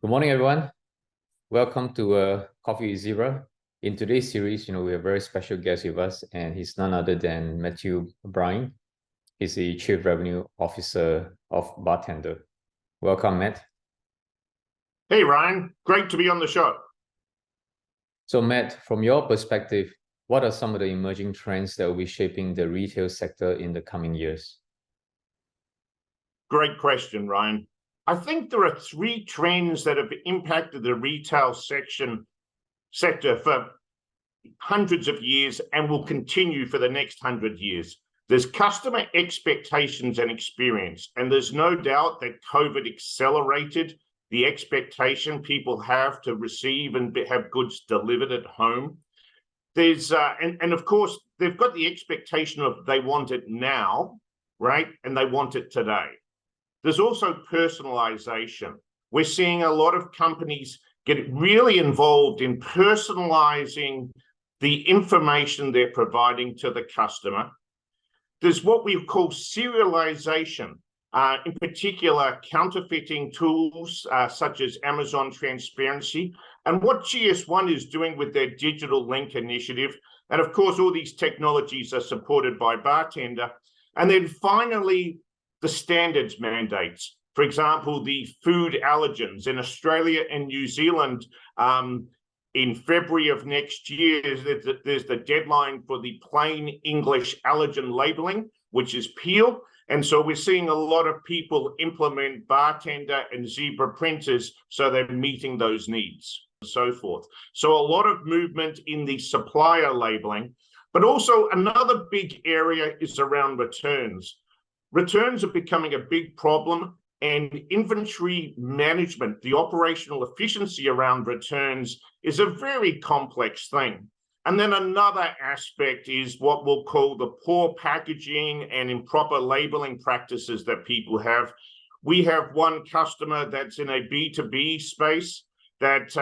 Good morning, everyone. Welcome to Coffee with Zebra. In today's series, we have a very special guest with us, and he's none other than Matthew Brine. He's the Chief Revenue Officer of BarTender. Welcome, Matt. Hey, Ryan. Great to be on the show. So, Matt, from your perspective, what are some of the emerging trends that will be shaping the retail sector in the coming years? Great question, Ryan. I think there are three trends that have impacted the retail sector for hundreds of years and will continue for the next 100 years. There's customer expectations and experience, and there's no doubt that COVID accelerated the expectation people have to receive and have goods delivered at home. There's and of course they've got the expectation of they want it now, right? And they want it today. There's also personalization. We're seeing a lot of companies get really involved in personalizing the information they're providing to the customer. There's what we call serialization, in particular counterfeiting tools such as Amazon Transparency, and what GS1 is doing with their digital link initiative. And of course, all these technologies are supported by BarTender. And then finally, the standards mandates. For example, the food allergens in Australia and New Zealand in February of next year, there's the deadline for the plain English allergen labeling, which is peel. And so we're seeing a lot of people implement BarTender and Zebra printers so they're meeting those needs and so forth. So a lot of movement in the supplier labeling, but also another big area is around returns. Returns are becoming a big problem, and inventory management, the operational efficiency around returns, is a very complex thing. And then another aspect is what we'll call the poor packaging and improper labeling practices that people have. We have one customer that's in a B2B space that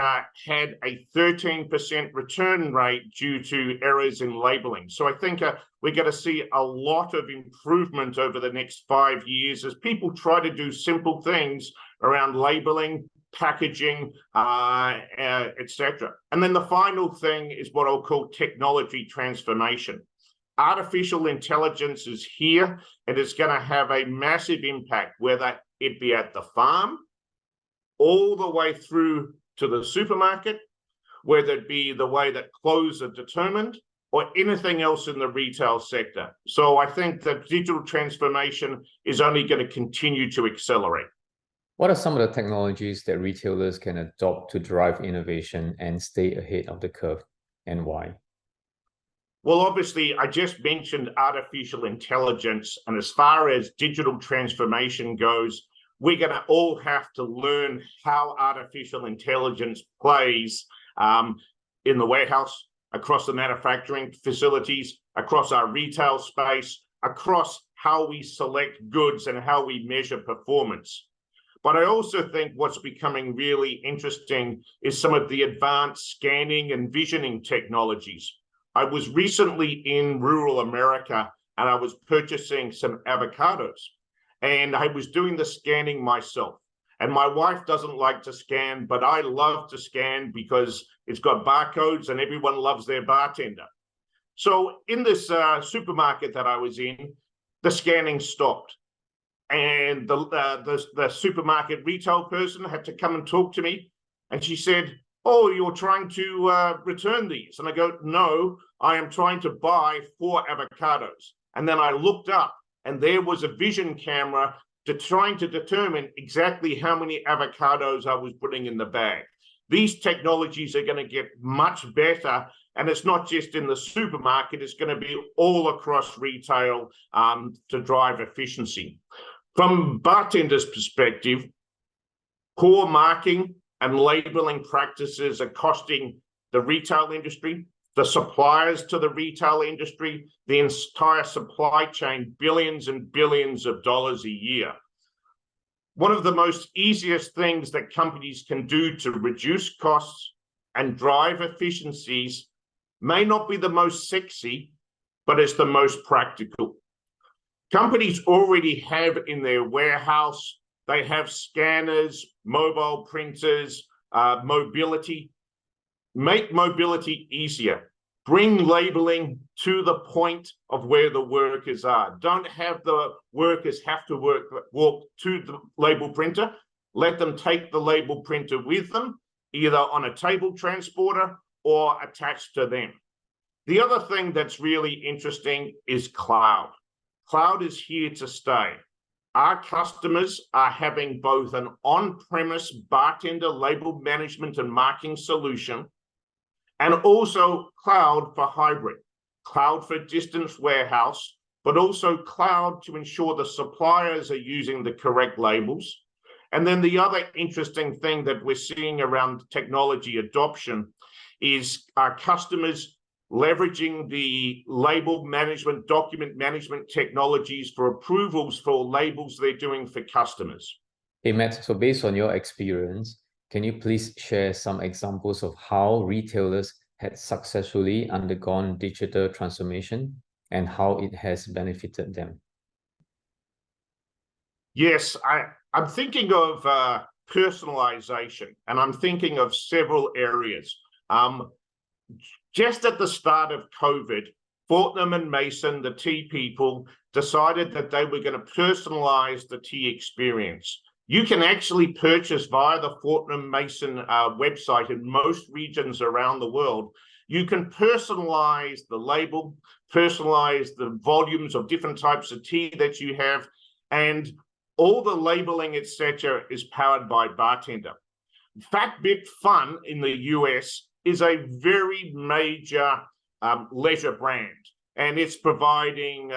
had a 13% return rate due to errors in labeling. So I think we're going to see a lot of improvement over the next 5 years as people try to do simple things around labeling, packaging, etc. And then the final thing is what I'll call technology transformation. Artificial intelligence is here, and it's going to have a massive impact, whether it be at the farm, all the way through to the supermarket, whether it be the way that clothes are determined or anything else in the retail sector. So I think that digital transformation is only going to continue to accelerate. What are some of the technologies that retailers can adopt to drive innovation and stay ahead of the curve, and why? Well, obviously, I just mentioned artificial intelligence, and as far as digital transformation goes, we're going to all have to learn how artificial intelligence plays in the warehouse, across the manufacturing facilities, across our retail space, across how we select goods and how we measure performance. But I also think what's becoming really interesting is some of the advanced scanning and visioning technologies. I was recently in rural America and I was purchasing some avocados. And I was doing the scanning myself. And my wife doesn't like to scan, but I love to scan because it's got barcodes and everyone loves their BarTender. So in this supermarket that I was in, the scanning stopped. And the supermarket retail person had to come and talk to me. And she said, "Oh, you're trying to return these." And I go, "No, I am trying to buy 4 avocados." And then I looked up, and there was a vision camera trying to determine exactly how many avocados I was putting in the bag. These technologies are going to get much better, and it's not just in the supermarket, it's going to be all across retail to drive efficiency. From BarTender's perspective, poor marking and labeling practices are costing the retail industry, the suppliers to the retail industry, the entire supply chain, billions and billions of dollars a year. One of the most easiest things that companies can do to reduce costs and drive efficiencies may not be the most sexy, but it's the most practical. Companies already have in their warehouse They have scanners, mobile printers, mobility. Make mobility easier. Bring labeling to the point of where the workers are. Don't have the workers have to walk to the label printer. Let them take the label printer with them, either on a table transporter or attached to them. The other thing that's really interesting is cloud. Cloud is here to stay. Our customers are having both an on-premise BarTender label management and marking solution, and also cloud for hybrid, cloud for distance warehouse, but also cloud to ensure the suppliers are using the correct labels. And then the other interesting thing that we're seeing around technology adoption is our customers leveraging the label management, document management technologies for approvals for labels they're doing for customers. Hey, Matt, so based on your experience, can you please share some examples of how retailers had successfully undergone digital transformation and how it has benefited them? Yes, I'm thinking of personalization, and I'm thinking of several areas. Just at the start of COVID, Fortnum and Mason, the tea people, decided that they were going to personalize the tea experience. You can actually purchase via the Fortnum Mason website in most regions around the world. You can personalize the label, personalize the volumes of different types of tea that you have, and all the labeling, etc., is powered by BarTender. FatBit Fun in the US is a very major leisure brand, and it's providing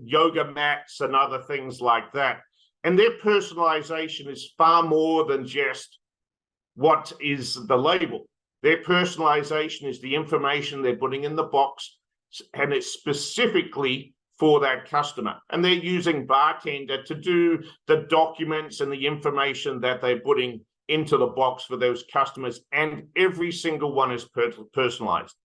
yoga mats and other things like that. And their personalization is far more than just what is the label. Their personalization is the information they're putting in the box, and it's specifically for that customer. And they're using BarTender to do the documents and the information that they're putting into the box for those customers, and every single one is personalized.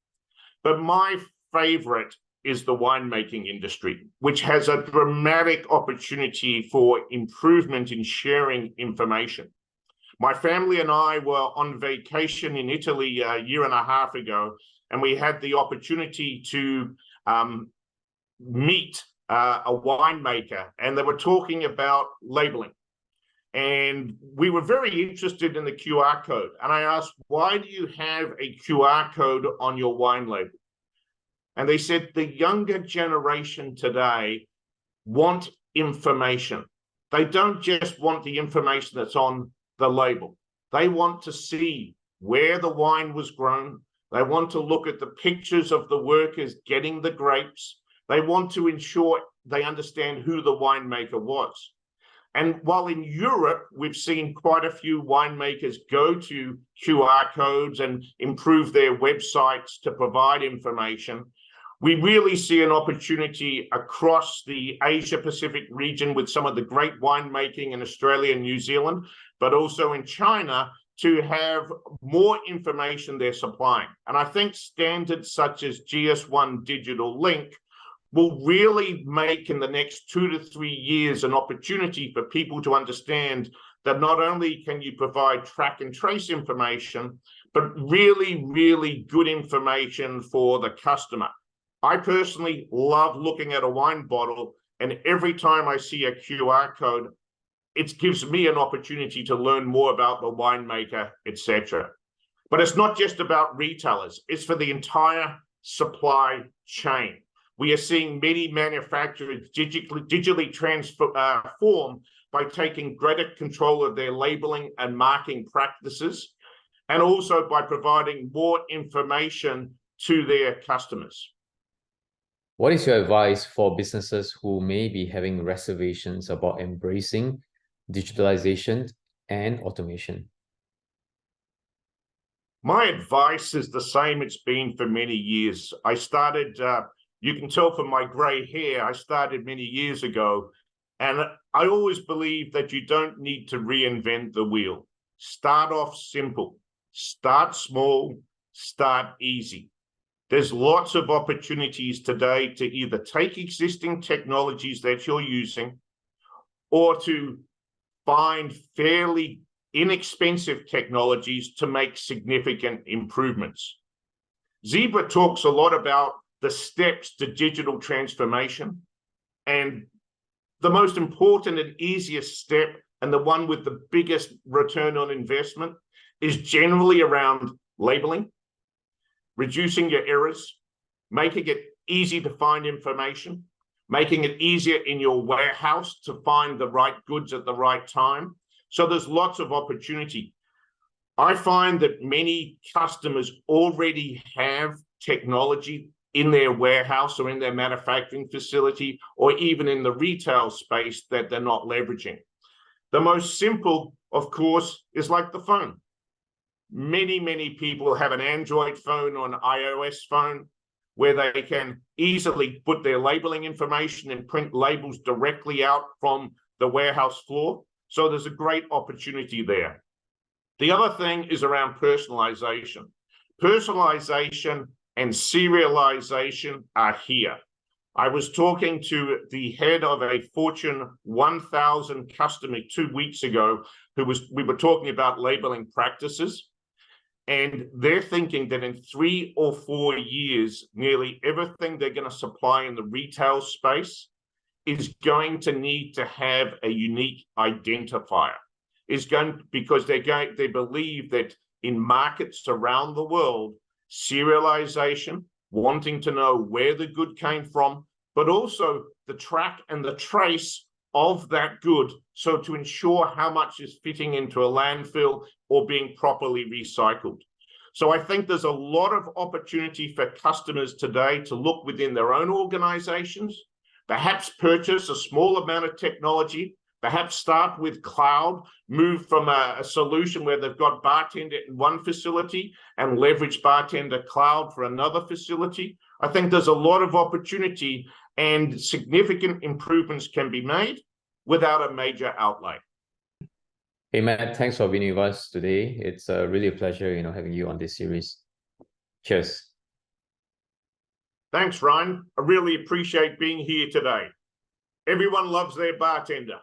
But my favorite is the winemaking industry, which has a dramatic opportunity for improvement in sharing information. My family and I were on vacation in Italy a year and a half ago, and we had the opportunity to meet a winemaker, and they were talking about labeling. And we were very interested in the QR code. And I asked, why do you have a QR code on your wine label? And they said, the younger generation today want information. They don't just want the information that's on the label. They want to see where the wine was grown. They want to look at the pictures of the workers getting the grapes. They want to ensure they understand who the winemaker was. And while in Europe, we've seen quite a few winemakers go to QR codes and improve their websites to provide information, we really see an opportunity across the Asia-Pacific region with some of the great winemaking in Australia and New Zealand, but also in China, to have more information they're supplying. And I think standards such as GS1 Digital Link will really make in the next 2 to 3 years an opportunity for people to understand that not only can you provide track and trace information, but really, really good information for the customer. I personally love looking at a wine bottle, and every time I see a QR code, it gives me an opportunity to learn more about the winemaker, etc. But it's not just about retailers, it's for the entire supply chain. We are seeing many manufacturers digitally transform by taking greater control of their labeling and marking practices, and also by providing more information to their customers. What is your advice for businesses who may be having reservations about embracing digitalization and automation? My advice is the same it's been for many years. I started, you can tell from my gray hair, I started many years ago, and I always believe that you don't need to reinvent the wheel. Start off simple, start small, start easy. There's lots of opportunities today to either take existing technologies that you're using or to find fairly inexpensive technologies to make significant improvements. Zebra talks a lot about the steps to digital transformation, and the most important and easiest step, and the one with the biggest return on investment, is generally around labeling, reducing your errors, making it easy to find information, making it easier in your warehouse to find the right goods at the right time. So there's lots of opportunity. I find that many customers already have technology in their warehouse or in their manufacturing facility or even in the retail space that they're not leveraging. The most simple, of course, is like the phone. Many people have an Android phone or an iOS phone where they can easily put their labeling information and print labels directly out from the warehouse floor. So there's a great opportunity there. The other thing is around personalization. Personalization and serialization are here. I was talking to the head of a Fortune 1000 customer 2 weeks ago we were talking about labeling practices. And they're thinking that in 3 or 4 years, nearly everything they're going to supply in the retail space is going to need to have a unique identifier. Because they believe that in markets around the world, serialization, wanting to know where the good came from, but also the track and the trace of that good, so to ensure how much is fitting into a landfill or being properly recycled. So I think there's a lot of opportunity for customers today to look within their own organizations, perhaps purchase a small amount of technology, perhaps start with cloud, move from a solution where they've got BarTender in one facility and leverage BarTender Cloud for another facility. I think there's a lot of opportunity and significant improvements can be made without a major outlay. Hey, Matt, thanks for being with us today. It's really a pleasure, having you on this series. Cheers. Thanks, Ryan. I really appreciate being here today. Everyone loves their bartender.